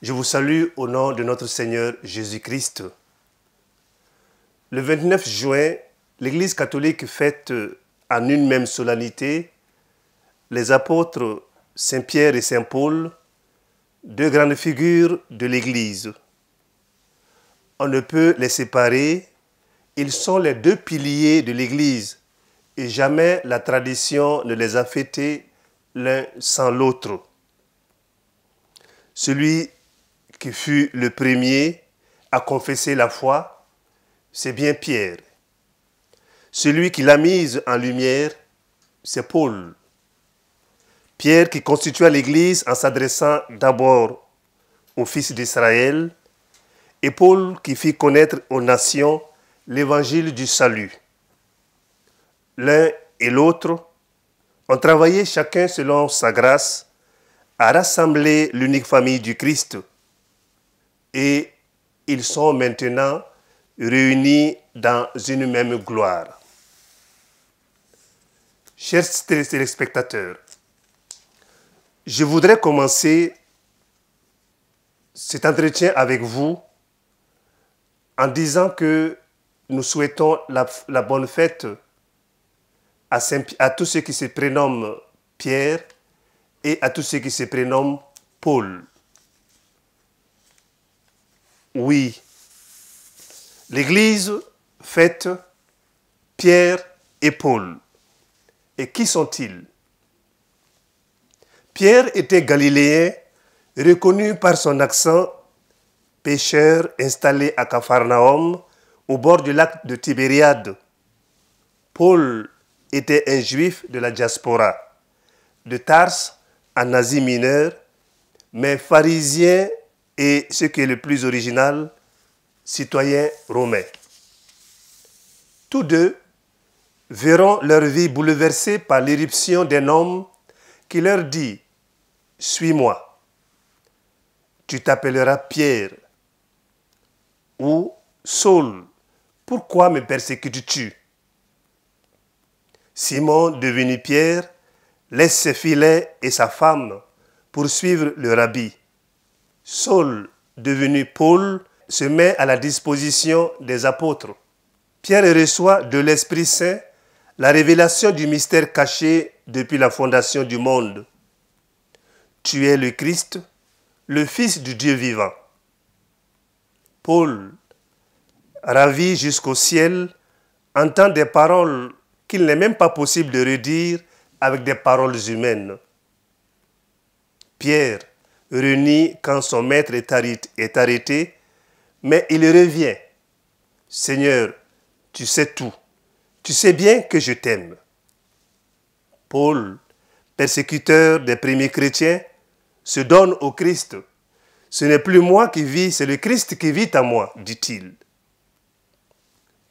Je vous salue au nom de notre Seigneur Jésus-Christ. Le 29 juin, l'Église catholique fête en une même solennité les apôtres Saint Pierre et Saint Paul, deux grandes figures de l'Église. On ne peut les séparer, ils sont les deux piliers de l'Église et jamais la tradition ne les a fêtés l'un sans l'autre. Celui qui fut le premier à confesser la foi, c'est bien Pierre. Celui qui l'a mise en lumière, c'est Paul. Pierre qui constitua l'Église en s'adressant d'abord aux fils d'Israël, et Paul qui fit connaître aux nations l'évangile du salut. L'un et l'autre ont travaillé chacun selon sa grâce à rassembler l'unique famille du Christ. Et ils sont maintenant réunis dans une même gloire. Chers téléspectateurs, je voudrais commencer cet entretien avec vous en disant que nous souhaitons la bonne fête à tous ceux qui se prénomment Pierre et à tous ceux qui se prénomment Paul. Oui, l'Église fête Pierre et Paul. Et qui sont-ils? Pierre était galiléen, reconnu par son accent, pêcheur installé à Capharnaüm, au bord du lac de Tibériade. Paul était un juif de la diaspora, de Tarse en Asie mineure, mais pharisien et, ce qui est le plus original, citoyen romain. Tous deux verront leur vie bouleversée par l'irruption d'un homme qui leur dit « Suis-moi, tu t'appelleras Pierre » ou « Saul, pourquoi me persécutes-tu » Simon, devenu Pierre, laisse ses filets et sa femme pour suivre le rabbi. Saul, devenu Paul, se met à la disposition des apôtres. Pierre reçoit de l'Esprit Saint la révélation du mystère caché depuis la fondation du monde. Tu es le Christ, le Fils du Dieu vivant. Paul, ravi jusqu'au ciel, entend des paroles qu'il n'est même pas possible de redire avec des paroles humaines. Pierre renie quand son maître est arrêté, mais il revient. « Seigneur, tu sais tout. Tu sais bien que je t'aime. » Paul, persécuteur des premiers chrétiens, se donne au Christ. « Ce n'est plus moi qui vis, c'est le Christ qui vit en moi, dit-il. »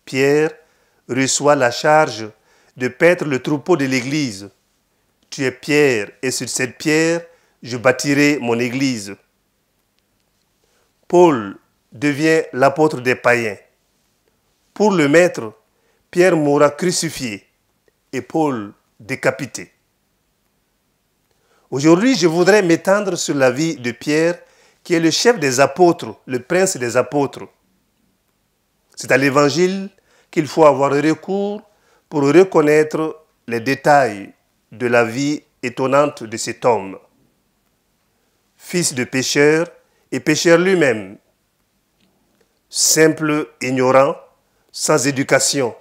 Pierre reçoit la charge de paître le troupeau de l'Église. « Tu es Pierre, et sur cette pierre, je bâtirai mon Église. » Paul devient l'apôtre des païens. Pour le Maître, Pierre mourra crucifié et Paul décapité. Aujourd'hui, je voudrais m'étendre sur la vie de Pierre, qui est le chef des apôtres, le prince des apôtres. C'est à l'Évangile qu'il faut avoir recours pour reconnaître les détails de la vie étonnante de cet homme. Fils de pécheur et pécheur lui-même, simple, ignorant, sans éducation,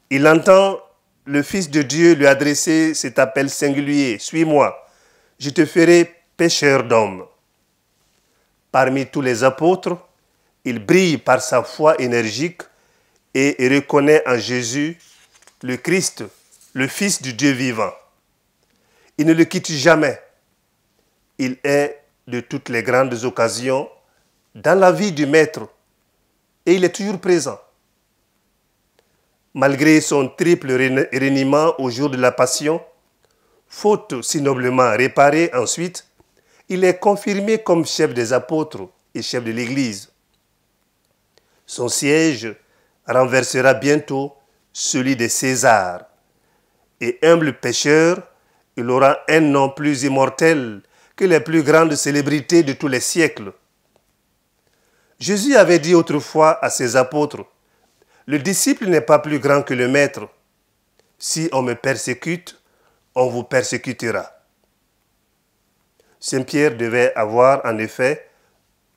il entend le Fils de Dieu lui adresser cet appel singulier « Suis-moi, je te ferai pécheur d'hommes ». Parmi tous les apôtres, il brille par sa foi énergique et reconnaît en Jésus le Christ, le Fils du Dieu vivant. Il ne le quitte jamais. Il est de toutes les grandes occasions dans la vie du Maître et il est toujours présent. Malgré son triple reniement au jour de la Passion, faute si noblement réparée ensuite, il est confirmé comme chef des apôtres et chef de l'Église. Son siège renversera bientôt celui de César. Et humble pécheur, il aura un nom plus immortel que les plus grandes célébrités de tous les siècles. Jésus avait dit autrefois à ses apôtres, « Le disciple n'est pas plus grand que le maître. Si on me persécute, on vous persécutera. » Saint Pierre devait avoir en effet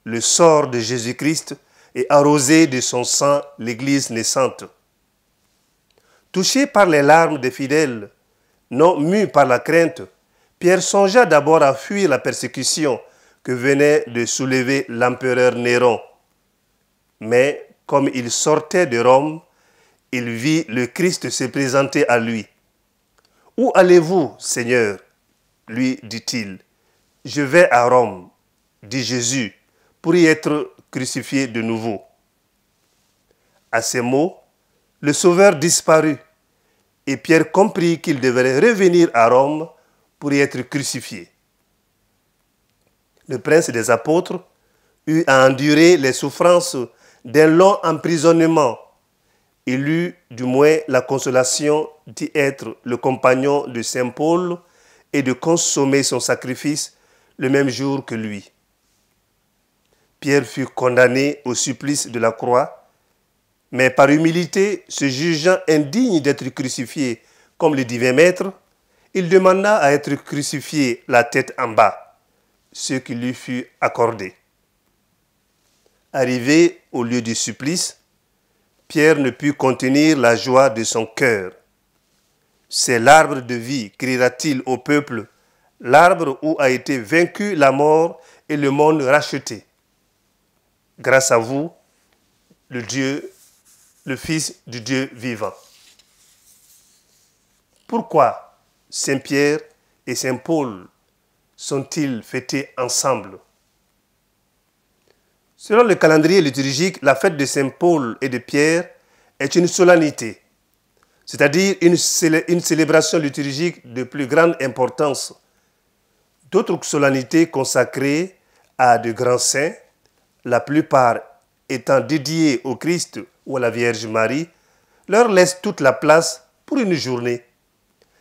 le sort de Jésus-Christ et arroser de son sang l'Église naissante. Touché par les larmes des fidèles, non mu par la crainte, Pierre songea d'abord à fuir la persécution que venait de soulever l'empereur Néron. Mais comme il sortait de Rome, il vit le Christ se présenter à lui. « Où allez-vous, Seigneur ?» lui dit-il. « Je vais à Rome, dit Jésus, pour y être crucifié de nouveau. » À ces mots, le Sauveur disparut et Pierre comprit qu'il devrait revenir à Rome pour y être crucifié. Le prince des apôtres eut à endurer les souffrances d'un long emprisonnement. Il eut du moins la consolation d'y être le compagnon de Saint Paul et de consommer son sacrifice le même jour que lui. Pierre fut condamné au supplice de la croix, mais par humilité, se jugeant indigne d'être crucifié comme le divin maître, il demanda à être crucifié la tête en bas, ce qui lui fut accordé. Arrivé au lieu du supplice, Pierre ne put contenir la joie de son cœur. « C'est l'arbre de vie, criera-t-il au peuple, l'arbre où a été vaincu la mort et le monde racheté. Grâce à vous, le Fils du Dieu vivant. » Pourquoi Saint Pierre et Saint Paul sont-ils fêtés ensemble? Selon le calendrier liturgique, la fête de Saint Paul et de Pierre est une solennité, c'est-à-dire une célébration liturgique de plus grande importance. D'autres solennités consacrées à de grands saints, la plupart étant dédiées au Christ ou à la Vierge Marie, leur laissent toute la place pour une journée.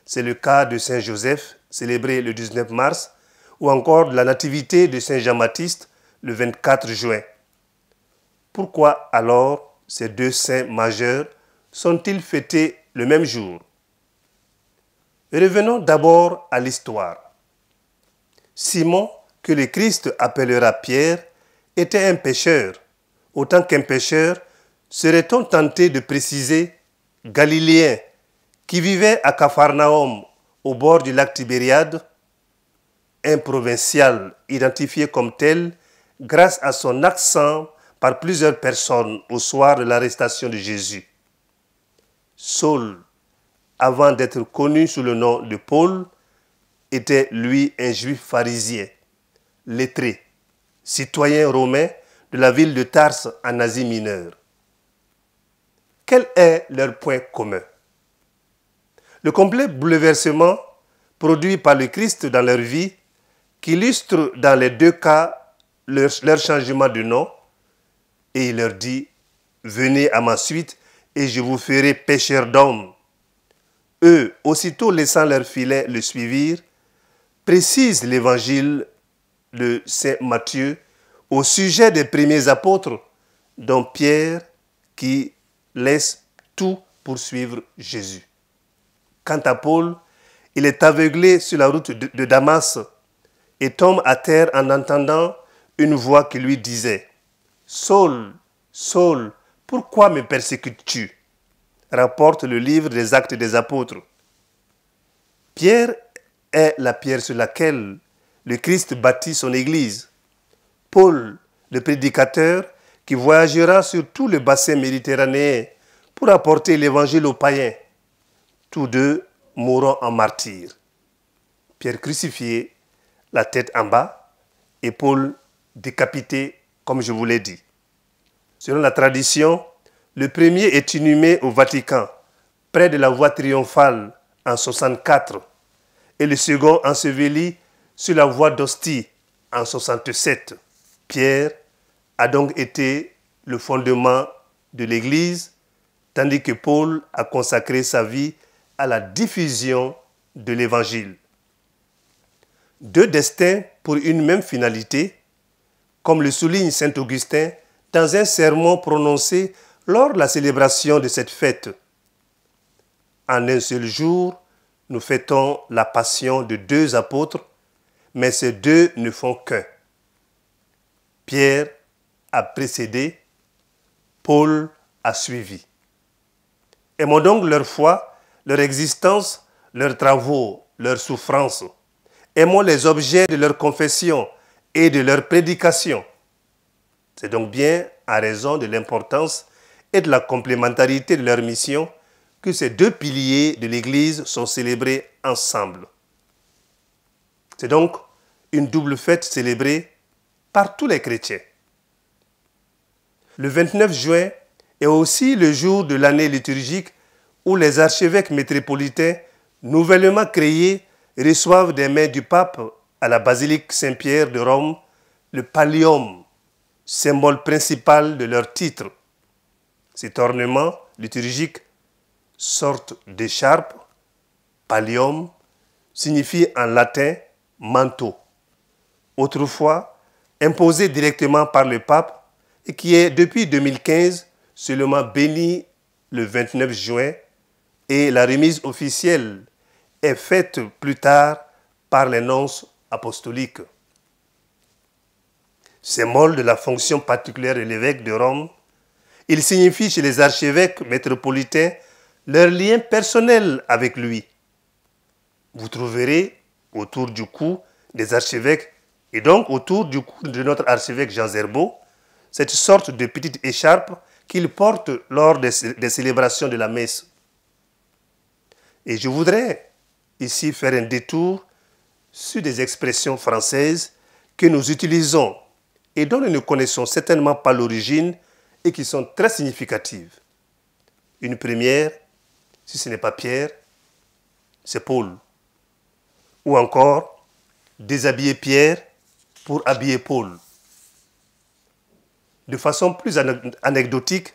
C'est le cas de Saint Joseph, célébré le 19 mars, ou encore de la nativité de Saint Jean-Baptiste, le 24 juin. Pourquoi alors ces deux saints majeurs sont-ils fêtés le même jour? Revenons d'abord à l'histoire. Simon, que le Christ appellera Pierre, était un pécheur. Autant qu'un pécheur, serait-on tenté de préciser Galiléen, qui vivait à Capharnaüm, au bord du lac Tibériade, un provincial identifié comme tel grâce à son accent par plusieurs personnes au soir de l'arrestation de Jésus. Saul, avant d'être connu sous le nom de Paul, était lui un juif pharisien, lettré, citoyen romain de la ville de Tarse en Asie mineure. Quel est leur point commun? Le complet bouleversement produit par le Christ dans leur vie, qui illustre dans les deux cas leur changement de nom, et il leur dit « Venez à ma suite et je vous ferai pêcheurs d'hommes. » Eux, aussitôt laissant leur filet, le suivirent, précise l'évangile de saint Matthieu au sujet des premiers apôtres, dont Pierre qui laisse tout pour suivre Jésus. Quant à Paul, il est aveuglé sur la route de Damas et tombe à terre en entendant une voix qui lui disait « Saul, Saul, pourquoi me persécutes-tu » rapporte le livre des Actes des Apôtres. Pierre est la pierre sur laquelle le Christ bâtit son Église. Paul, le prédicateur, qui voyagera sur tout le bassin méditerranéen pour apporter l'évangile aux païens. Tous deux mourront en martyrs. Pierre crucifié, la tête en bas, et Paul décapité, comme je vous l'ai dit. Selon la tradition, le premier est inhumé au Vatican, près de la voie triomphale, en 64, et le second enseveli sur la voie d'Ostie, en 67. Pierre a donc été le fondement de l'Église, tandis que Paul a consacré sa vie à la diffusion de l'Évangile. Deux destins pour une même finalité, comme le souligne saint Augustin dans un sermon prononcé lors de la célébration de cette fête. En un seul jour, nous fêtons la passion de deux apôtres, mais ces deux ne font qu'un. Pierre a précédé, Paul a suivi. Aimons donc leur foi, leur existence, leurs travaux, leurs souffrances. Aimons les objets de leur confession et de leur prédication. C'est donc bien à raison de l'importance et de la complémentarité de leur mission que ces deux piliers de l'Église sont célébrés ensemble. C'est donc une double fête célébrée par tous les chrétiens. Le 29 juin est aussi le jour de l'année liturgique où les archevêques métropolitains nouvellement créés reçoivent des mains du pape à la basilique Saint-Pierre de Rome le pallium, symbole principal de leur titre. Cet ornement liturgique, sorte d'écharpe, pallium, signifie en latin manteau. Autrefois, imposé directement par le pape et qui est depuis 2015 seulement béni le 29 juin et la remise officielle est faite plus tard par les nonces apostoliques. Symbole de la fonction particulière de l'évêque de Rome, il signifie chez les archevêques métropolitains leur lien personnel avec lui. Vous trouverez autour du cou des archevêques et donc autour du cou de notre archevêque Jean Zerbo cette sorte de petite écharpe qu'il porte lors des célébrations de la messe. Et je voudrais ici faire un détour sur des expressions françaises que nous utilisons et dont nous ne connaissons certainement pas l'origine et qui sont très significatives. Une première, si ce n'est pas Pierre, c'est Paul. Ou encore, déshabiller Pierre pour habiller Paul. De façon plus anecdotique,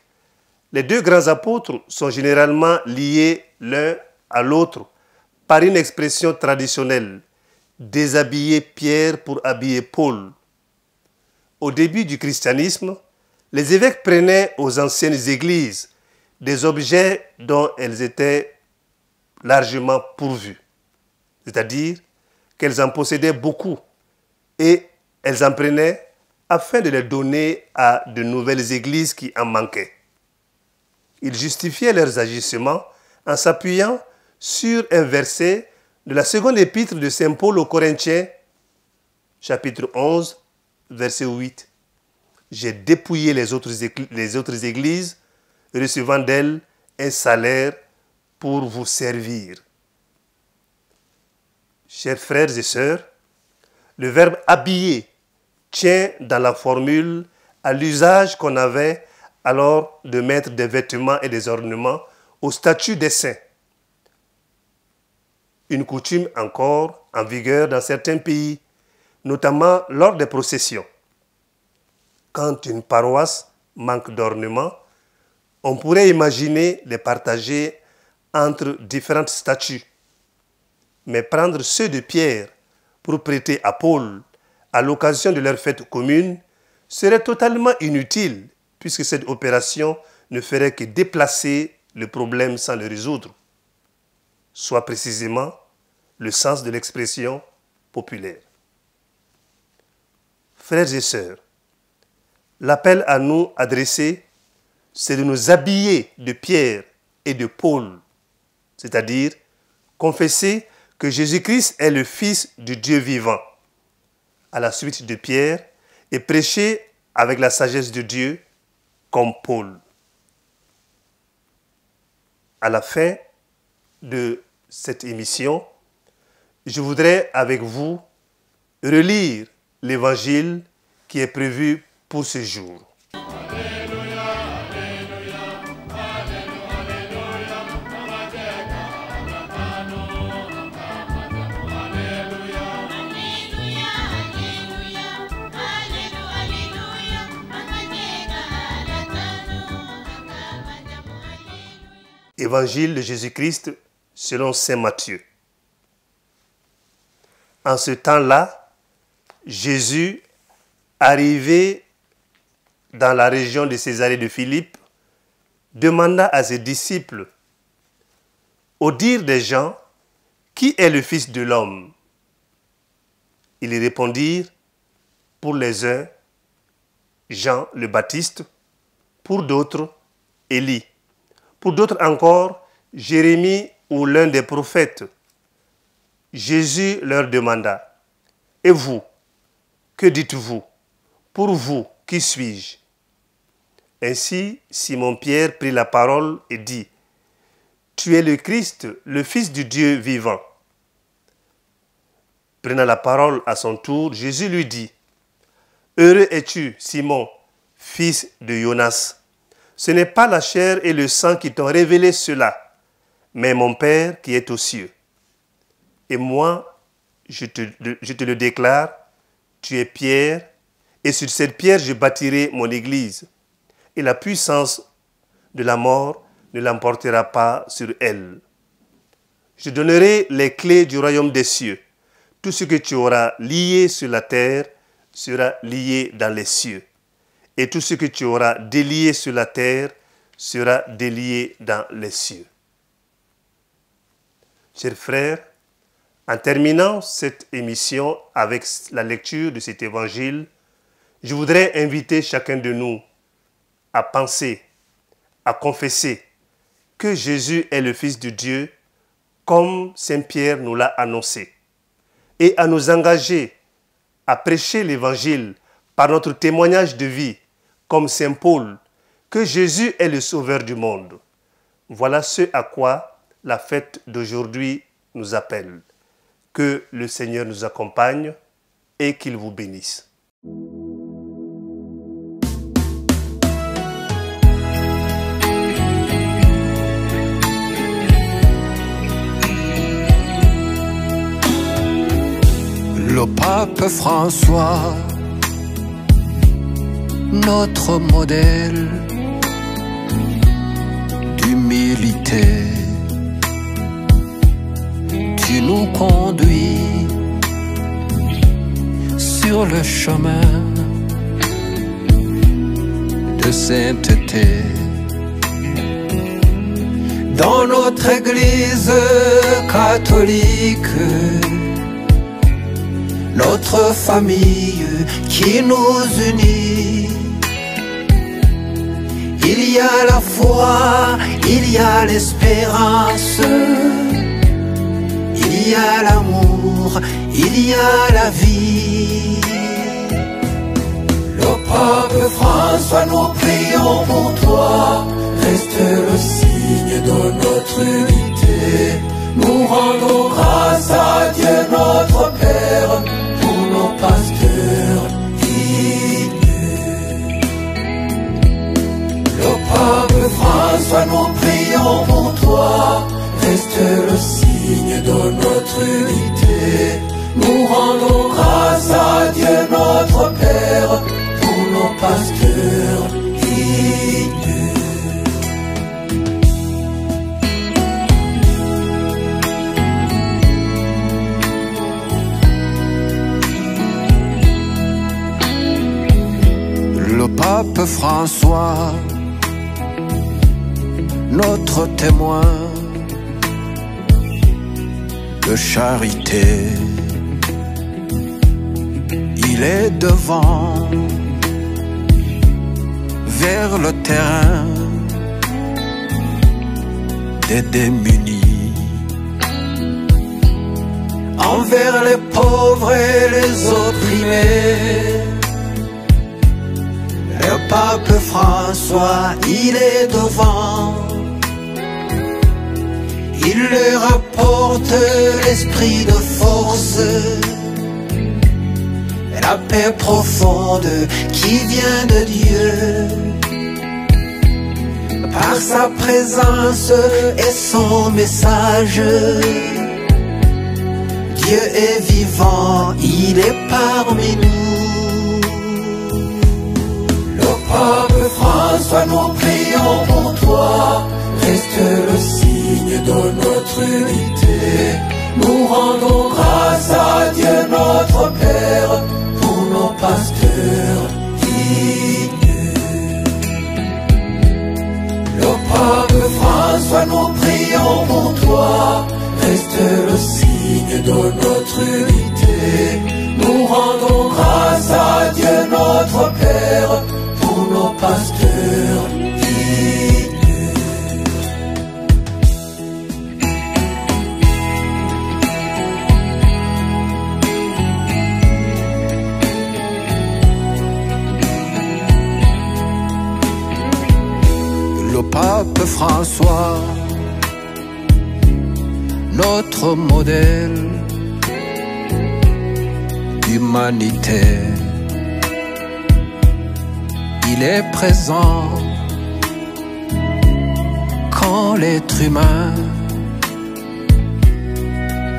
les deux grands apôtres sont généralement liés l'un à l'autre par une expression traditionnelle, déshabiller Pierre pour habiller Paul. Au début du christianisme, les évêques prenaient aux anciennes églises des objets dont elles étaient largement pourvues, c'est-à-dire qu'elles en possédaient beaucoup et elles en prenaient afin de les donner à de nouvelles églises qui en manquaient. Ils justifiaient leurs agissements en s'appuyant sur un verset de la seconde épître de Saint Paul aux Corinthiens, chapitre 11, verset 8. « J'ai dépouillé les autres églises, recevant d'elles un salaire pour vous servir. » Chers frères et sœurs, le verbe « habiller » tient dans la formule à l'usage qu'on avait alors de mettre des vêtements et des ornements au statut des saints. Une coutume encore en vigueur dans certains pays, notamment lors des processions. Quand une paroisse manque d'ornements, on pourrait imaginer les partager entre différentes statues. Mais prendre ceux de Pierre pour prêter à Paul à l'occasion de leur fête commune serait totalement inutile puisque cette opération ne ferait que déplacer le problème sans le résoudre, soit précisément le sens de l'expression populaire. Frères et sœurs, l'appel à nous adressé, c'est de nous habiller de Pierre et de Paul, c'est-à-dire confesser que Jésus-Christ est le Fils du Dieu vivant, à la suite de Pierre, et prêcher avec la sagesse de Dieu comme Paul. À la fin de cette émission, je voudrais avec vous relire l'évangile qui est prévu pour ce jour. Évangile de Jésus-Christ selon saint Matthieu. En ce temps-là, Jésus, arrivé dans la région de Césarée de Philippe, demanda à ses disciples, au dire des gens, qui est le Fils de l'homme? Ils lui répondirent, pour les uns, Jean le Baptiste, pour d'autres, Élie, pour d'autres encore, Jérémie ou l'un des prophètes. Jésus leur demanda, et vous, que dites-vous? Pour vous, qui suis-je? Ainsi, Simon-Pierre prit la parole et dit, tu es le Christ, le Fils du Dieu vivant. Prenant la parole à son tour, Jésus lui dit, heureux es-tu, Simon, fils de Jonas. Ce n'est pas la chair et le sang qui t'ont révélé cela, mais mon Père qui est aux cieux. Et moi, je te le déclare, tu es Pierre, et sur cette pierre je bâtirai mon église, et la puissance de la mort ne l'emportera pas sur elle. Je donnerai les clés du royaume des cieux. Tout ce que tu auras lié sur la terre sera lié dans les cieux, et tout ce que tu auras délié sur la terre sera délié dans les cieux. Chers frères, en terminant cette émission avec la lecture de cet évangile, je voudrais inviter chacun de nous à penser, à confesser que Jésus est le Fils de Dieu, comme Saint Pierre nous l'a annoncé, et à nous engager à prêcher l'Évangile par notre témoignage de vie, comme Saint Paul, que Jésus est le Sauveur du monde. Voilà ce à quoi la fête d'aujourd'hui nous appelle. Que le Seigneur nous accompagne et qu'il vous bénisse. Le pape François, notre modèle d'humilité, tu nous conduis sur le chemin de sainteté. Dans notre Église catholique, notre famille qui nous unit, il y a la foi, il y a l'espérance, il y a l'amour, il y a la vie. Le pape François, nous prions pour toi, reste le signe de notre unité. Nous rendons grâce à Dieu notre Père, nos pasteurs dignes. Le pape François, nous prions pour toi, reste le signe de notre unité. Nous rendons grâce à Dieu notre Père pour nos pasteurs dignes. Le pape François, notre témoin de charité, il est devant, vers le terrain des démunis, envers les pauvres et les opprimés. Le pape François, il est devant, il leur apporte l'esprit de force, la paix profonde qui vient de Dieu. Par sa présence et son message, Dieu est vivant, il est parmi nous. Le pape François, nous prions pour toi, reste le signe de notre unité. Nous rendons grâce à Dieu notre Père pour nos pasteurs dignes. prions pour toi, reste le signe de notre unité. Nous rendons grâce à Dieu notre Père pour nos pasteurs dignes. Le pape François, notre modèle d'humanité, il est présent quand l'être humain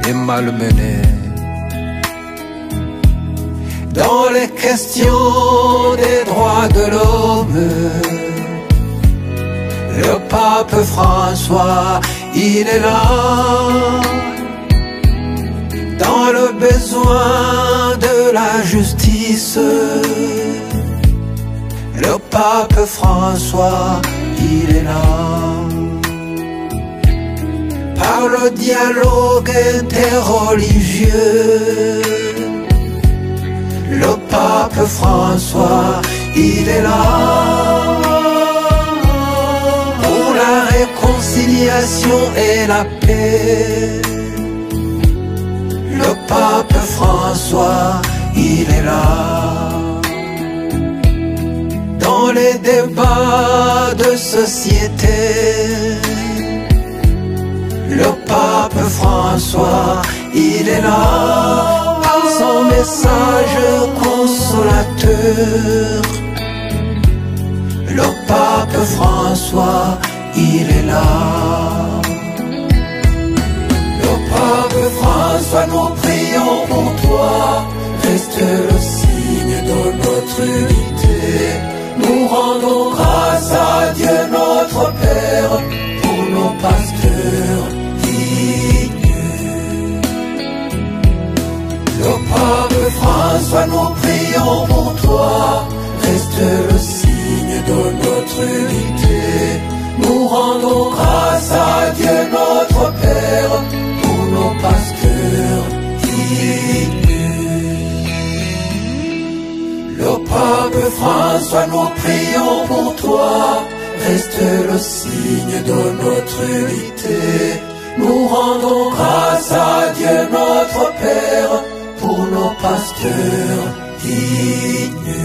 est malmené. Dans les questions des droits de l'homme, le pape François, il est là. Dans le besoin de la justice, le pape François, il est là. Par le dialogue interreligieux, le pape François, il est là. Pour la réconciliation et la paix, le pape François, il est là. Dans les débats de société, le pape François, il est là. Par son message consolateur, le pape François, il est là. Le pape François, nous prions pour toi, reste le signe de notre unité. Nous rendons grâce à Dieu notre Père pour nos pasteurs dignes. Le pape François, nous prions pour toi, reste le signe de notre unité. Nous rendons grâce à Dieu notre Père pour nos pasteurs dignes. Le pape François, nous prions pour toi, reste le signe de notre unité. Nous rendons grâce à Dieu notre Père pour nos pasteurs dignes.